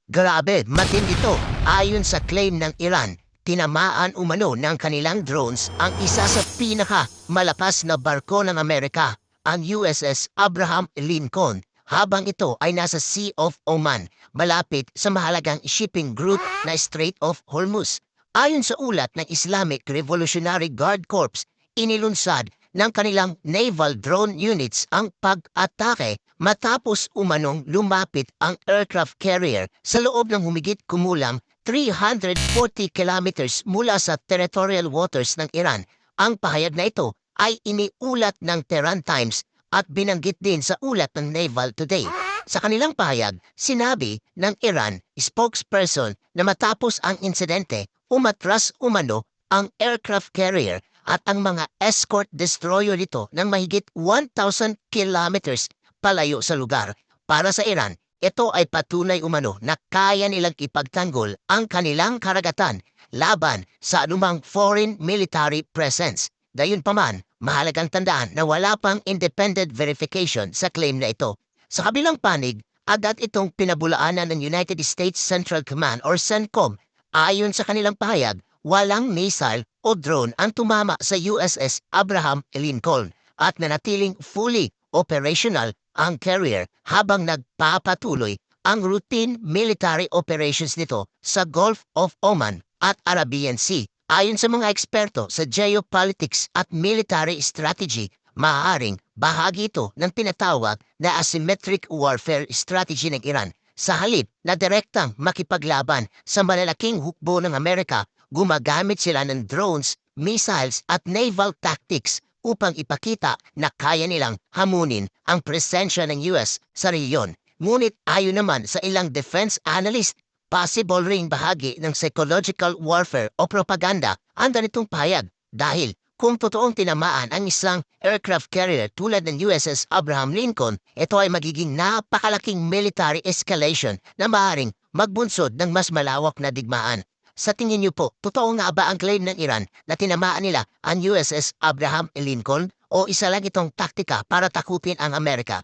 Grabe, matindi ito. Ayon sa claim ng Iran, tinamaan umano ng kanilang drones ang isa sa pinaka-malakas na barko ng Amerika, ang USS Abraham Lincoln, habang ito ay nasa Sea of Oman, malapit sa mahalagang shipping route na Strait of Hormuz. Ayon sa ulat ng Islamic Revolutionary Guard Corps, inilunsad ng kanilang naval drone units ang pag-atake matapos umanong lumapit ang aircraft carrier sa loob ng humigit kumulang 340 kilometers mula sa territorial waters ng Iran. Ang pahayag na ito ay iniulat ng Tehran Times at binanggit din sa ulat ng Naval Today. Sa kanilang pahayag, sinabi ng Iran spokesperson na matapos ang insidente, umatras umano ang aircraft carrier at ang mga escort destroyer nito ng mahigit 1,000 kilometers palayo sa lugar. Para sa Iran, ito ay patunay umano na kaya nilang ipagtanggol ang kanilang karagatan laban sa anumang foreign military presence. Gayunpaman, mahalagang tandaan na wala pang independent verification sa claim na ito. Sa kabilang panig, agad itong pinabulaanan ng United States Central Command or CENTCOM. Ayon sa kanilang pahayag, walang missile o drone ang tumama sa USS Abraham Lincoln at nanatiling fully operational ang carrier habang nagpapatuloy ang routine military operations nito sa Gulf of Oman at Arabian Sea. Ayon sa mga eksperto sa geopolitics at military strategy, maaaring bahagi ito ng tinatawag na asymmetric warfare strategy ng Iran. Sa halip na direktang makipaglaban sa malalaking hukbo ng Amerika, gumagamit sila ng drones, missiles at naval tactics upang ipakita na kaya nilang hamunin ang presensya ng US sa rehiyon. Ngunit ayon naman sa ilang defense analyst, possible ring bahagi ng psychological warfare o propaganda ang ganitong pahayag dahil kung totoong tinamaan ang isang aircraft carrier tulad ng USS Abraham Lincoln, ito ay magiging napakalaking military escalation na maaaring magbunsod ng mas malawak na digmaan. Sa tingin niyo po, totoo nga ba ang claim ng Iran na tinamaan nila ang USS Abraham Lincoln o isa lang itong taktika para takutin ang Amerika?